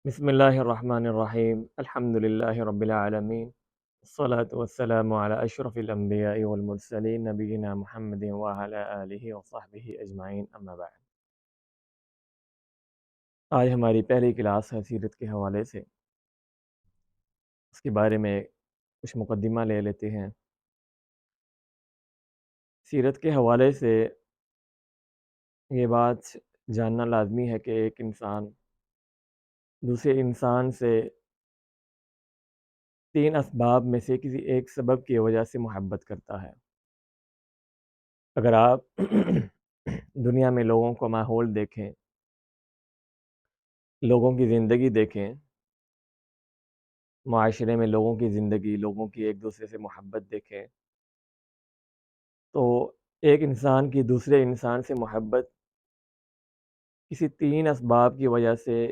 بسم اللہ الرحمن الرحیم الحمد للہ رب العالمین الصلاة والسلام علی اشرف الانبیاء والمرسلین نبینا محمد وعلی آلہ وصحبہ اجمعین اما بعد۔ آج ہماری پہلی کلاس ہے سیرت کے حوالے سے، اس کے بارے میں کچھ مقدمہ لے لیتے ہیں۔ سیرت کے حوالے سے یہ بات جاننا لازمی ہے کہ ایک انسان دوسرے انسان سے 3 اسباب میں سے کسی ایک سبب کی وجہ سے محبت کرتا ہے۔ اگر آپ دنیا میں لوگوں کا ماحول دیکھیں، لوگوں کی زندگی دیکھیں، معاشرے میں لوگوں کی زندگی، لوگوں کی ایک دوسرے سے محبت دیکھیں، تو ایک انسان کی دوسرے انسان سے محبت کسی 3 اسباب کی وجہ سے،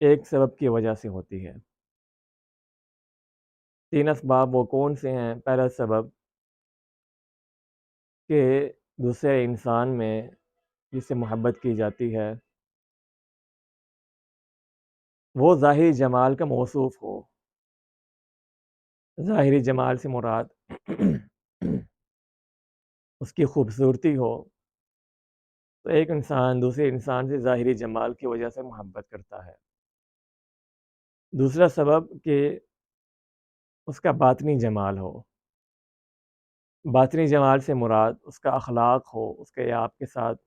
ایک سبب کی وجہ سے ہوتی ہے۔ 3 اسباب وہ کون سے ہیں؟ پہلا سبب کہ دوسرے انسان میں جس سے محبت کی جاتی ہے وہ ظاہری جمال کا موصوف ہو۔ ظاہری جمال سے مراد اس کی خوبصورتی ہو، تو ایک انسان دوسرے انسان سے ظاہری جمال کی وجہ سے محبت کرتا ہے۔ دوسرا سبب کہ اس کا باطنی جمال ہو۔ باطنی جمال سے مراد اس کا اخلاق ہو، اس کے آپ کے ساتھ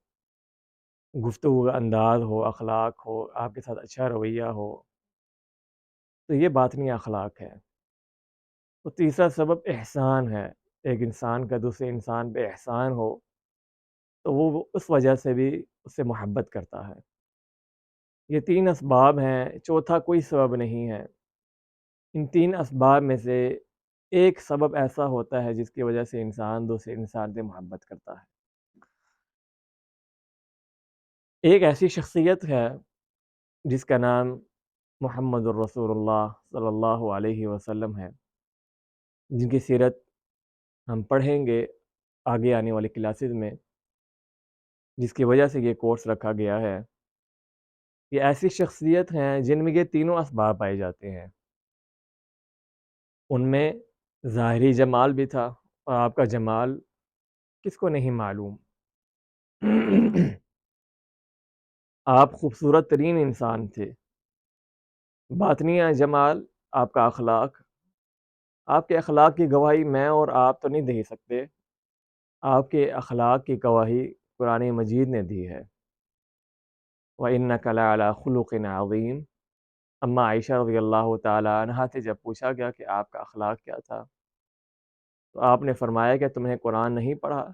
گفتگو کا انداز ہو، اخلاق ہو، آپ کے ساتھ اچھا رویہ ہو، تو یہ باطنی اخلاق ہے۔ تو تیسرا سبب احسان ہے، ایک انسان کا دوسرے انسان پہ احسان ہو تو وہ اس وجہ سے بھی اس سے محبت کرتا ہے۔ یہ 3 اسباب ہیں، چوتھا کوئی سبب نہیں ہے۔ ان 3 اسباب میں سے ایک سبب ایسا ہوتا ہے جس کی وجہ سے انسان دوسرے انسان سے محبت کرتا ہے۔ ایک ایسی شخصیت ہے جس کا نام محمد الرسول اللہ صلی اللہ علیہ وسلم ہے، جن کی سیرت ہم پڑھیں گے آگے آنے والی کلاسز میں، جس کی وجہ سے یہ کورس رکھا گیا ہے۔ یہ ایسی شخصیت ہیں جن میں یہ تینوں اسباب پائے جاتے ہیں۔ ان میں ظاہری جمال بھی تھا، اور آپ کا جمال کس کو نہیں معلوم؟ آپ خوبصورت ترین انسان تھے۔ باطنی جمال، آپ کا اخلاق، آپ کے اخلاق کی گواہی میں اور آپ تو نہیں دے سکتے، آپ کے اخلاق کی گواہی قرآن مجید نے دی ہے۔ وَإِنَّكَ لَعَلَىٰ خُلُقٍ عَظِيمٍ۔ اما عائشہ رضی اللہ تعالیٰ عنہا سے جب پوچھا گیا کہ آپ کا اخلاق کیا تھا، تو آپ نے فرمایا کہ تم نے قرآن نہیں پڑھا؟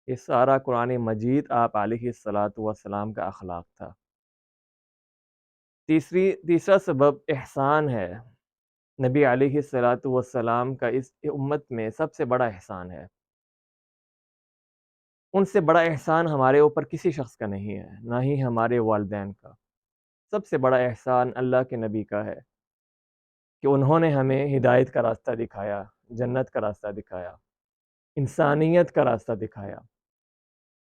یہ سارا قرآن مجید آپ علیہ الصلاۃ والسلام کا اخلاق تھا۔ تیسرا سبب احسان ہے۔ نبی علیہ الصلاۃ والسلام کا اس امت میں سب سے بڑا احسان ہے۔ ان سے بڑا احسان ہمارے اوپر کسی شخص کا نہیں ہے، نہ ہی ہمارے والدین کا۔ سب سے بڑا احسان اللہ کے نبی کا ہے کہ انہوں نے ہمیں ہدایت کا راستہ دکھایا، جنت کا راستہ دکھایا، انسانیت کا راستہ دکھایا،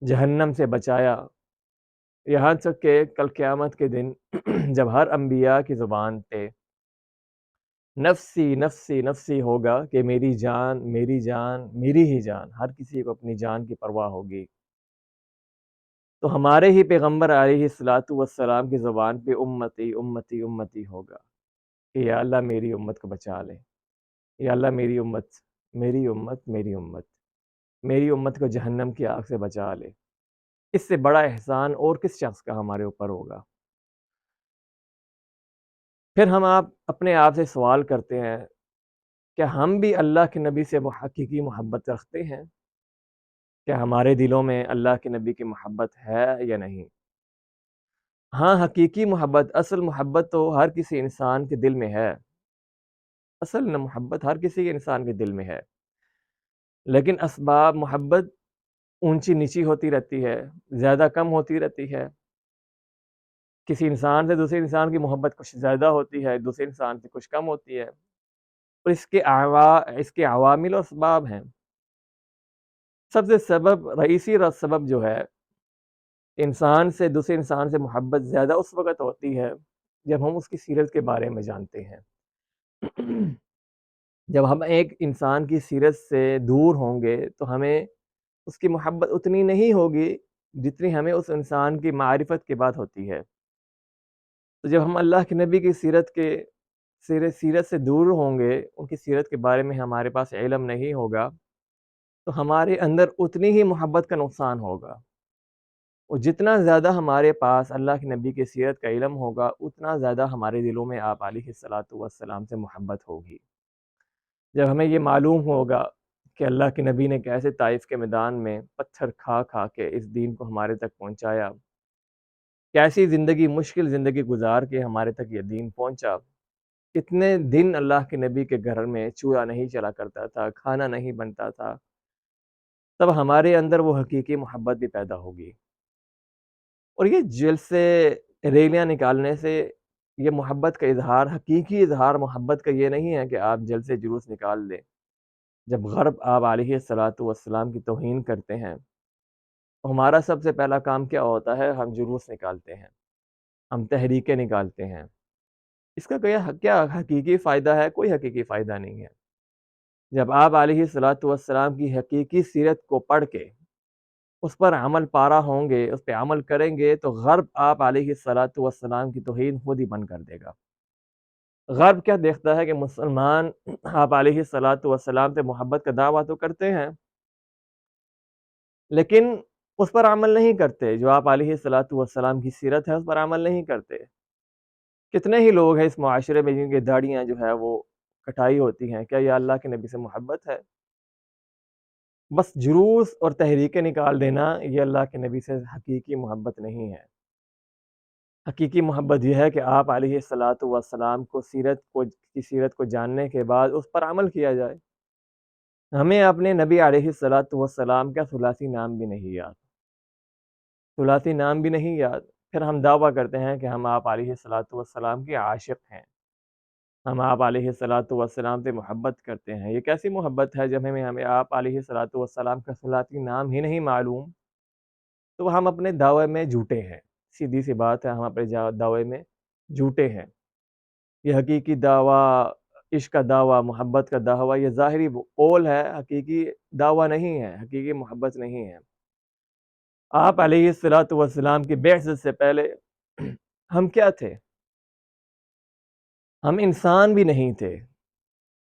جہنم سے بچایا، یہاں تک کہ کل قیامت کے دن جب ہر انبیاء کی زبان پہ نفسی نفسی نفسی ہوگا کہ میری جان میری جان میری ہی جان، ہر کسی کو اپنی جان کی پرواہ ہوگی، تو ہمارے ہی پیغمبر علیہ الصلاۃ والسلام کی زبان پہ امتی امتی امتی ہوگا کہ یا اللہ میری امت کو بچا لے، یا اللہ میری امت میری امت میری امت میری امت کو جہنم کی آگ سے بچا لے۔ اس سے بڑا احسان اور کس شخص کا ہمارے اوپر ہوگا؟ پھر ہم اپنے آپ سے سوال کرتے ہیں، کیا ہم بھی اللہ کے نبی سے حقیقی محبت رکھتے ہیں؟ کیا ہمارے دلوں میں اللہ کے نبی کی محبت ہے یا نہیں؟ ہاں، حقیقی محبت، اصل محبت تو ہر کسی انسان کے دل میں ہے، اصل محبت ہر کسی انسان کے دل میں ہے، لیکن اسباب محبت اونچی نیچی ہوتی رہتی ہے، زیادہ کم ہوتی رہتی ہے۔ کسی انسان سے دوسرے انسان کی محبت کچھ زیادہ ہوتی ہے، دوسرے انسان سے کچھ کم ہوتی ہے، اور اس کے عوامل اور اسباب ہیں۔ سب سے رئیسی سبب جو ہے انسان سے دوسرے انسان سے محبت زیادہ اس وقت ہوتی ہے جب ہم اس کی سیرت کے بارے میں جانتے ہیں۔ جب ہم ایک انسان کی سیرت سے دور ہوں گے تو ہمیں اس کی محبت اتنی نہیں ہوگی جتنی ہمیں اس انسان کی معرفت کے بعد ہوتی ہے۔ تو جب ہم اللہ کے نبی کی سیرت سے دور ہوں گے، ان کی سیرت کے بارے میں ہمارے پاس علم نہیں ہوگا، تو ہمارے اندر اتنی ہی محبت کا نقصان ہوگا، اور جتنا زیادہ ہمارے پاس اللہ کے نبی کی سیرت کا علم ہوگا اتنا زیادہ ہمارے دلوں میں آپ علیہ الصلاۃ والسلام سے محبت ہوگی۔ جب ہمیں یہ معلوم ہوگا کہ اللہ کے نبی نے کیسے طائف کے میدان میں پتھر کھا کھا کے اس دین کو ہمارے تک پہنچایا، کیسی زندگی، مشکل زندگی گزار کے ہمارے تک یہ دین پہنچا، کتنے دن اللہ کے نبی کے گھر میں چولہا نہیں چلا کرتا تھا، کھانا نہیں بنتا تھا، تب ہمارے اندر وہ حقیقی محبت بھی پیدا ہوگی۔ اور یہ جل سے ریلیاں نکالنے سے یہ محبت کا اظہار، حقیقی اظہار محبت کا یہ نہیں ہے کہ آپ جل سے جلوس نکال دیں۔ جب غرب آپ علیہ الصلاۃ والسلام کی توہین کرتے ہیں تو ہمارا سب سے پہلا کام کیا ہوتا ہے؟ ہم جلوس نکالتے ہیں، ہم تحریکیں نکالتے ہیں۔ اس کا کیا حقیقی فائدہ ہے؟ کوئی حقیقی فائدہ نہیں ہے۔ جب آپ علیہ الصلاۃ والسلام کی حقیقی سیرت کو پڑھ کے اس پر عمل پارا ہوں گے، اس پہ عمل کریں گے، تو غرب آپ علیہ الصلاۃ والسلام کی توہین خود ہی بند کر دے گا۔ غرب کیا دیکھتا ہے کہ مسلمان آپ علیہ الصلاۃ والسلام سے محبت کا دعویٰ تو کرتے ہیں لیکن اس پر عمل نہیں کرتے، جو آپ علیہ الصلاۃ والسلام کی سیرت ہے اس پر عمل نہیں کرتے۔ کتنے ہی لوگ ہیں اس معاشرے میں جن کی داڑیاں جو ہے وہ کٹائی ہوتی ہیں، کیا یہ اللہ کے نبی سے محبت ہے؟ بس جلوس اور تحریکیں نکال دینا یہ اللہ کے نبی سے حقیقی محبت نہیں ہے۔ حقیقی محبت یہ ہے کہ آپ علیہ الصلاۃ والسلام کی سیرت کو جاننے کے بعد اس پر عمل کیا جائے۔ ہمیں اپنے نبی علیہ الصلاۃ والسلام کا ثلاثی نام بھی نہیں یاد، ثلاثی نام بھی نہیں یاد، پھر ہم دعویٰ کرتے ہیں کہ ہم آپ علیہ الصلاۃ والسلام کے عاشق ہیں، ہم آپ علیہ الصلاۃ والسلام سے محبت کرتے ہیں۔ یہ کیسی محبت ہے جب ہمیں آپ علیہ الصلاۃ والسلام کا ثلاثی نام ہی نہیں معلوم؟ تو ہم اپنے دعوے میں جھوٹے ہیں، سیدھی سی بات ہے، ہم اپنے دعوے میں جھوٹے ہیں۔ یہ حقیقی دعویٰ، عشق کا دعویٰ، محبت کا دعویٰ، یہ ظاہری قول ہے، حقیقی دعویٰ نہیں ہے، حقیقی محبت نہیں ہے۔ آپ علیہ الصلاۃ والسلام کی بعثت سے پہلے ہم کیا تھے؟ ہم انسان بھی نہیں تھے۔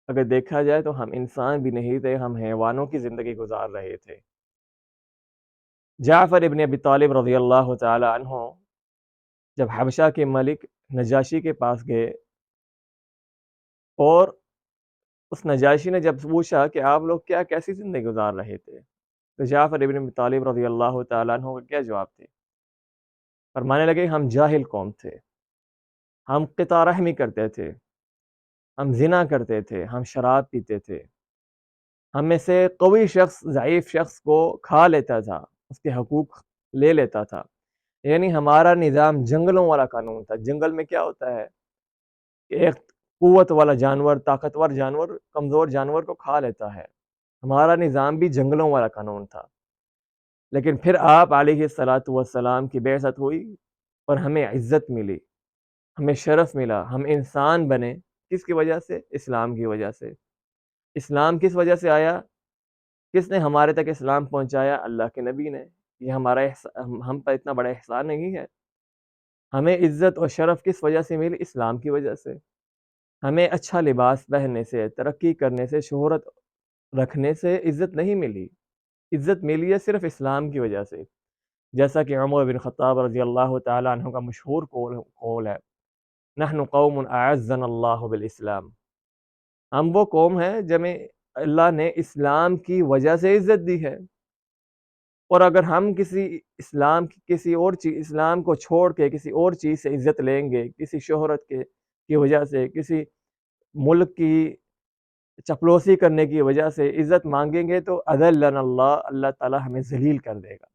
اگر دیکھا جائے تو ہم انسان بھی نہیں تھے، ہم حیوانوں کی زندگی گزار رہے تھے۔ جعفر ابن ابی طالب رضی اللہ تعالی عنہ جب حبشہ کے ملک نجاشی کے پاس گئے اور اس نجاشی نے جب پوچھا کہ آپ لوگ کیسی زندگی گزار رہے تھے، تو جعفر ابن ابی طالب رضی اللہ تعالی عنہ کا کیا جواب تھے؟ فرمانے لگے ہم جاہل قوم تھے، ہم قطع رحمی کرتے تھے، ہم زنا کرتے تھے، ہم شراب پیتے تھے، ہم میں سے قوی شخص ضعیف شخص کو کھا لیتا تھا، اس کے حقوق لے لیتا تھا۔ یعنی ہمارا نظام جنگلوں والا قانون تھا۔ جنگل میں کیا ہوتا ہے کہ ایک قوت والا جانور، طاقتور جانور کمزور جانور کو کھا لیتا ہے۔ ہمارا نظام بھی جنگلوں والا قانون تھا۔ لیکن پھر آپ علیہ الصلاۃ والسلام کی بعثت ہوئی اور ہمیں عزت ملی، ہمیں شرف ملا، ہم انسان بنے۔ کس کی وجہ سے؟ اسلام کی وجہ سے۔ اسلام کس وجہ سے آیا؟ کس نے ہمارے تک اسلام پہنچایا؟ اللہ کے نبی نے۔ یہ ہمارا ہم پر اتنا بڑا احسان نہیں ہے؟ ہمیں عزت اور شرف کس وجہ سے ملی؟ اسلام کی وجہ سے۔ ہمیں اچھا لباس پہننے سے، ترقی کرنے سے، شہرت رکھنے سے عزت نہیں ملی، عزت ملی ہے صرف اسلام کی وجہ سے۔ جیسا کہ عمر بن خطاب رضی اللہ تعالی عنہ کا مشہور قول ہے، نحن قوم اعزنا اللہ بالاسلام، ہم وہ قوم ہیں جنہیں اللہ نے اسلام کی وجہ سے عزت دی ہے۔ اور اگر ہم اسلام کو چھوڑ کے کسی اور چیز سے عزت لیں گے، کسی شہرت کی وجہ سے، کسی ملک کی چپلوسی کرنے کی وجہ سے عزت مانگیں گے، تو اذلنا اللہ تعالیٰ ہمیں ذلیل کر دے گا۔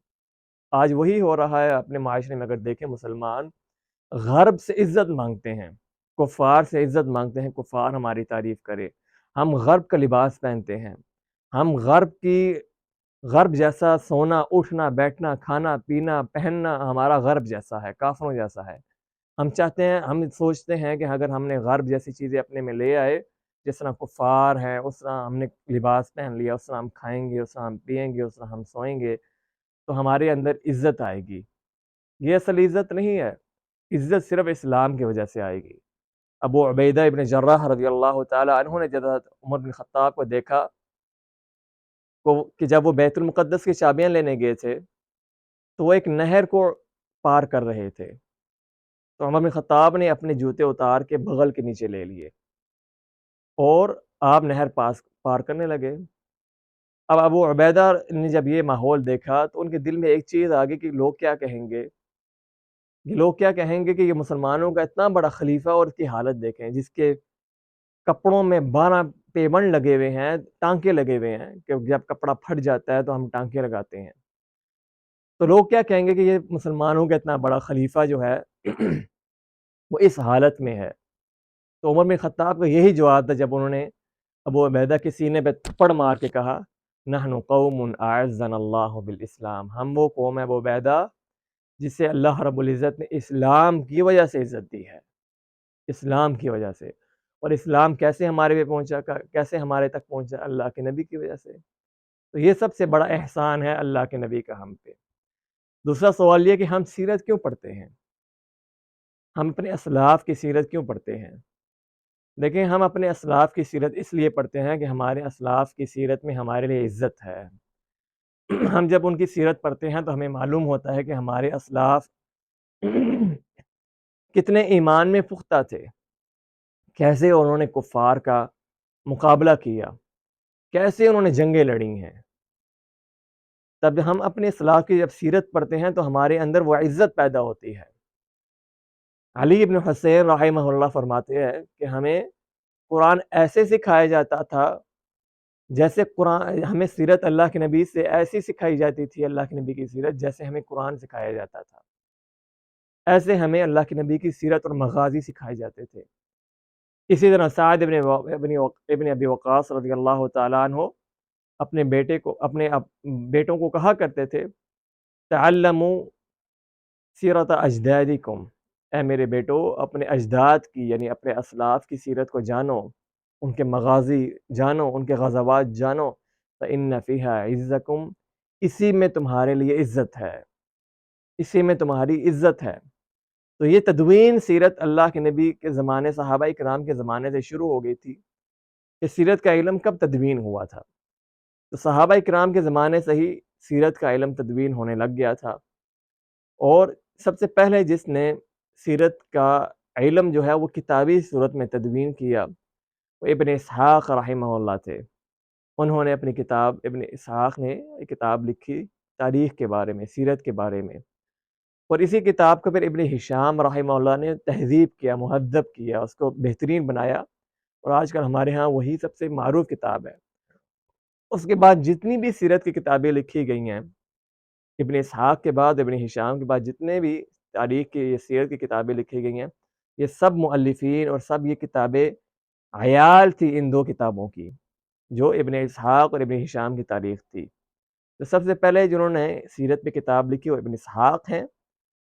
آج وہی ہو رہا ہے اپنے معاشرے میں۔ اگر دیکھیں مسلمان غرب سے عزت مانگتے ہیں، کفار سے عزت مانگتے ہیں، کفار ہماری تعریف کرے، ہم غرب کا لباس پہنتے ہیں، ہم غرب جیسا سونا، اٹھنا، بیٹھنا، کھانا، پینا، پہننا ہمارا غرب جیسا ہے، کافروں جیسا ہے۔ ہم چاہتے ہیں، ہم سوچتے ہیں کہ اگر ہم نے غرب جیسی چیزیں اپنے میں لے آئے، جس طرح کفار ہیں، اس طرح ہم نے لباس پہن لیا، اس طرح ہم کھائیں گے، اس طرح ہم پئیں گے، اس طرح ہم سوئیں گے، تو ہمارے اندر عزت آئے گی۔ یہ اصل عزت نہیں ہے، عزت صرف اسلام کی وجہ سے آئے گی۔ ابو عبیدہ ابن جراح رضی اللہ تعالی عنہ نے جب حضرت عمر بن خطاب کو دیکھا کہ جب وہ بیت المقدس کی چابیاں لینے گئے تھے تو وہ ایک نہر کو پار کر رہے تھے، تو عمر بن خطاب نے اپنے جوتے اتار کے بغل کے نیچے لے لیے اور آپ نہر پار کرنے لگے۔ اب ابو عبیدہ نے جب یہ ماحول دیکھا تو ان کے دل میں ایک چیز آ گئی کہ لوگ کیا کہیں گے، کہ یہ مسلمانوں کا اتنا بڑا خلیفہ، اور اس کی حالت دیکھیں، جس کے کپڑوں میں 12 پیبند لگے ہوئے ہیں، ٹانکے لگے ہوئے ہیں، کہ جب کپڑا پھٹ جاتا ہے تو ہم ٹانکے لگاتے ہیں، تو لوگ کیا کہیں گے کہ یہ مسلمانوں کا اتنا بڑا خلیفہ جو ہے وہ اس حالت میں ہے۔ تو عمر بن خطاب کا یہی جواب تھا جب انہوں نے ابو عبیدہ کے سینے پہ تھپڑ مار کے کہا، نحن قوم اعزنا اللہ بالاسلام، ہم وہ قوم ہے ابو عبیدہ جسے اللہ رب العزت نے اسلام کی وجہ سے عزت دی ہے، اسلام کی وجہ سے۔ اور اسلام کیسے ہمارے پہ پہنچا، کیسے ہمارے تک پہنچا؟ اللہ کے نبی کی وجہ سے۔ تو یہ سب سے بڑا احسان ہے اللہ کے نبی کا ہم پہ۔ دوسرا سوال یہ کہ ہم سیرت کیوں پڑھتے ہیں؟ ہم اپنے اسلاف کی سیرت کیوں پڑھتے ہیں؟ دیکھیں، ہم اپنے اسلاف کی سیرت اس لیے پڑھتے ہیں کہ ہمارے اسلاف کی سیرت میں ہمارے لیے عزت ہے۔ ہم جب ان کی سیرت پڑھتے ہیں تو ہمیں معلوم ہوتا ہے کہ ہمارے اسلاف کتنے ایمان میں پختہ تھے، کیسے انہوں نے کفار کا مقابلہ کیا، کیسے انہوں نے جنگیں لڑی ہیں۔ تب ہم اپنے اسلاف کی جب سیرت پڑھتے ہیں تو ہمارے اندر وہ عزت پیدا ہوتی ہے۔ علی بن حسین رحمہ اللہ فرماتے ہیں کہ ہمیں قرآن ایسے سکھایا جاتا تھا جیسے قرآن ہمیں سیرت اللہ کے نبی سے ایسی سکھائی جاتی تھی، اللہ کے نبی کی سیرت جیسے ہمیں قرآن سکھایا جاتا تھا، ایسے ہمیں اللہ کے نبی کی سیرت اور مغازی سکھائے جاتے تھے۔ اسی طرح سعد ابن ابی وقاص رضی اللہ تعالیٰ عنہ اپنے بیٹوں کو کہا کرتے تھے، تعلموا سیرت اجدادکم، اے میرے بیٹو اپنے اجداد کی یعنی اپنے اسلاف کی سیرت کو جانو، ان کے مغازی جانو، ان کے غزوات جانو، فإن فیہا عزکم، اسی میں تمہارے لیے عزت ہے، اسی میں تمہاری عزت ہے۔ تو یہ تدوین سیرت اللہ کے نبی کے زمانے، صحابہ کرام کے زمانے سے شروع ہو گئی تھی۔ کہ سیرت کا علم کب تدوین ہوا تھا؟ تو صحابہ کرام کے زمانے سے ہی سیرت کا علم تدوین ہونے لگ گیا تھا، اور سب سے پہلے جس نے سیرت کا علم جو ہے وہ کتابی صورت میں تدوین کیا وہ ابن اسحاق رحمہ اللہ تھے۔ انہوں نے اپنی کتاب، ابن اسحاق نے ایک کتاب لکھی تاریخ کے بارے میں، سیرت کے بارے میں، اور اسی کتاب کو پھر ابن ہشام رحمہ اللہ نے تہذیب کیا، مہذب کیا، اس کو بہترین بنایا، اور آج کل ہمارے ہاں وہی سب سے معروف کتاب ہے۔ اس کے بعد جتنی بھی سیرت کی کتابیں لکھی گئی ہیں، ابن اسحاق کے بعد، ابن ہشام کے بعد جتنے بھی تاریخ کی سیرت کی کتابیں لکھی گئی ہیں، یہ سب مؤلفین اور سب یہ کتابیں عیال تھی ان دو کتابوں کی، جو ابن اسحاق اور ابن ہشام کی تاریخ تھی۔ تو سب سے پہلے جنہوں نے سیرت پہ کتاب لکھی وہ ابن اسحاق ہیں،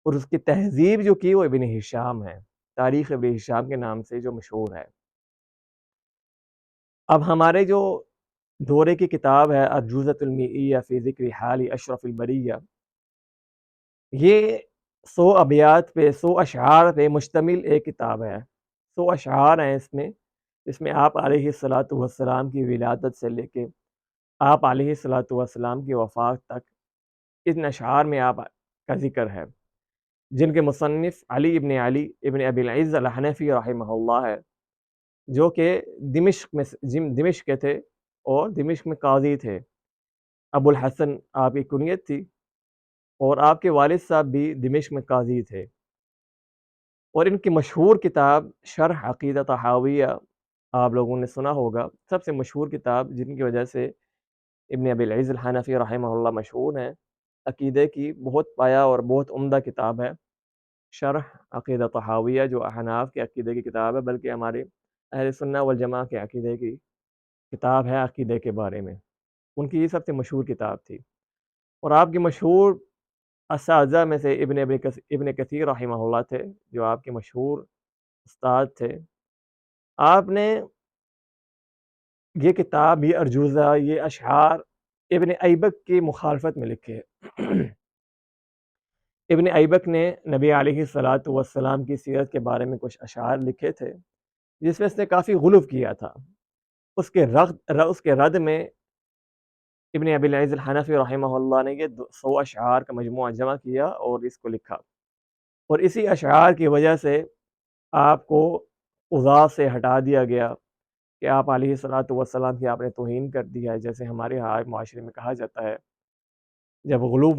اور اس کی تہذیب جو کی وہ ابن ہشام ہے، تاریخ ابن ہشام کے نام سے جو مشہور ہے۔ اب ہمارے جو دورے کی کتاب ہے ارجوزۃ المیئیہ فی ذکر حال اشرف البریہ، یہ 100 ابیات پہ، 100 اشعار پہ مشتمل ایک کتاب ہے۔ 100 اشعار ہیں اس میں آپ علیہ الصلاۃ والسلام کی ولادت سے لے کے آپ علیہ الصلاۃ والسلام کی وفات تک ان اشعار میں آپ کا ذکر ہے، جن کے مصنف علی ابن ابی العز الحنفی رحمہ اللہ ہے، جو کہ دمشق کے تھے، اور دمشق میں قاضی تھے۔ ابو الحسن آپ کی کنیت تھی، اور آپ کے والد صاحب بھی دمشق میں قاضی تھے۔ اور ان کی مشہور کتاب شرح عقیدہ طحاویہ آپ لوگوں نے سنا ہوگا، سب سے مشہور کتاب جن کی وجہ سے ابن ابی العز الحنفی رحمہ اللہ مشہور ہیں، عقیدے کی بہت پایا اور بہت عمدہ کتاب ہے شرح عقیدہ طحاویہ، جو احناف کے عقیدے کی کتاب ہے، بلکہ ہمارے اہل سنہ والجماعہ کے عقیدے کی کتاب ہے عقیدے کے بارے میں۔ ان کی یہ سب سے مشہور کتاب تھی، اور آپ کی مشہور اساتذہ میں سے ابن کثیر رحمہ اللہ تھے، جو آپ کے مشہور استاد تھے۔ آپ نے یہ کتاب، یہ ارجوزہ، یہ اشعار ابن ایبک کی مخالفت میں لکھے۔ ابن ایبک نے نبی علیہ الصلاۃ والسلام کی سیرت کے بارے میں کچھ اشعار لکھے تھے، جس میں اس نے کافی غلو کیا تھا۔ اس کے رد میں ابن ابی العز الحنفی رحمہ اللہ نے یہ 100 اشعار کا مجموعہ جمع کیا اور اس کو لکھا، اور اسی اشعار کی وجہ سے آپ کو قضاء سے ہٹا دیا گیا کہ آپ علیہ الصلاۃ والسلام کی آپ نے توہین کر دی ہے، جیسے ہمارے یہاں معاشرے میں کہا جاتا ہے، جب غلو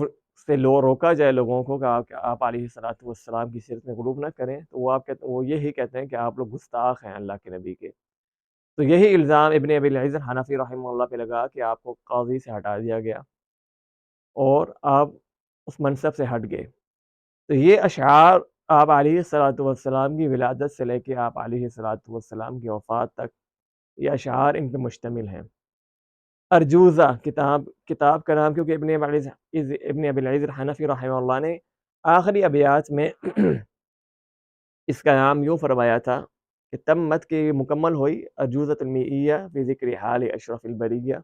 سے روکا جائے لوگوں کو کہ آپ علیہ الصلاۃ والسلام کی سیرت میں غلو نہ کریں، تو وہ یہی کہتے ہیں کہ آپ لوگ گستاخ ہیں اللہ کے نبی کے۔ تو یہی الزام ابن ابی العز الحنفی رحمہ اللہ پہ لگا کہ آپ کو قاضی سے ہٹا دیا گیا اور آپ اس منصب سے ہٹ گئے۔ تو یہ اشعار آپ علیہ الصلاۃ والسلام کی ولادت سے لے کے آپ علیہ الصلاۃ والسلام کی وفات تک یہ اشعار ان پہ مشتمل ہیں۔ ارجوزہ کتاب کا نام، کیونکہ ابن ابی العز الحنفی رحمہ اللہ نے آخری ابیات میں اس کا نام یوں فرمایا تھا کہ تمت کی مکمل ہوئی ارجوزۃ المیعیہ فی ذکر حال اشرف البریہ،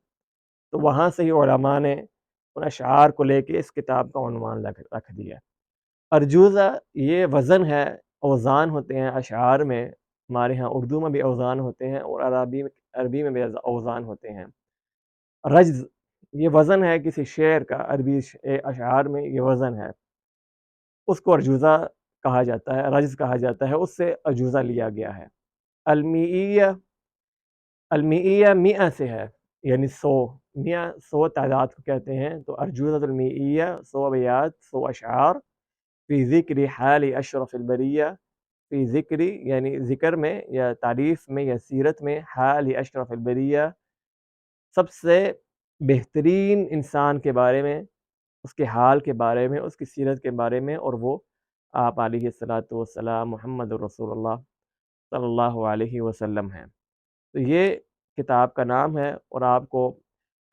تو وہاں سے ہی علماء نے ان اشعار کو لے کے اس کتاب کا عنوان رکھ دیا۔ ارجوزہ یہ وزن ہے، اوزان ہوتے ہیں اشعار میں، ہمارے ہاں اردو میں بھی اوزان ہوتے ہیں اور عربی میں بھی اوزان ہوتے ہیں۔ رجز یہ وزن ہے کسی شعر کا، عربی اشعار میں یہ وزن ہے، اس کو ارجوزہ کہا جاتا ہے، رجز کہا جاتا ہے، اس سے ارجوزہ لیا گیا ہے۔ المیعیہ میہ سے ہے، یعنی 100، میہ 100 تعداد کو کہتے ہیں، تو ارجوزۃ المیعیہ 100 ابیات، 100 اشعار فی ذکر حال اشرف البریہ، فی ذکری یعنی ذکر میں یا تعریف میں یا سیرت میں، حال اشرف البریہ سب سے بہترین انسان کے بارے میں، اس کے حال کے بارے میں، اس کی سیرت کے بارے میں، اور وہ آپ علیہ الصلاۃ والسلام محمد الرسول اللہ صلی اللہ علیہ وسلم ہیں۔ تو یہ کتاب کا نام ہے، اور آپ کو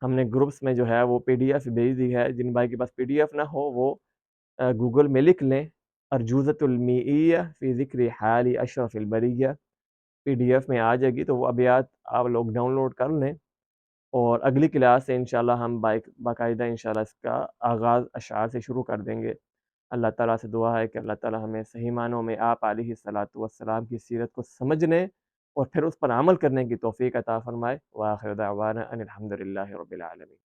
ہم نے گروپس میں جو ہے وہ پی ڈی ایف بھیج دی ہے۔ جن بھائی کے پاس پی ڈی ایف نہ ہو وہ گوگل میں لکھ لیں ارجوزۃ المیعیہ فی ذکر حال اشرف البریہ، پی ڈی ایف میں آ جائے گی، تو وہ ابیات آپ لوگ ڈاؤن لوڈ کر لیں، اور اگلی کلاس سے انشاءاللہ ہم باقاعدہ انشاءاللہ اس کا آغاز اشعار سے شروع کر دیں گے۔ اللہ تعالیٰ سے دعا ہے کہ اللہ تعالیٰ ہمیں صحیح معنوں میں آپ علیہ الصلاۃ والسلام کی سیرت کو سمجھنے اور پھر اس پر عمل کرنے کی توفیق عطا فرمائے۔ وآخر دعوانا ان الحمد للہ رب العالمین۔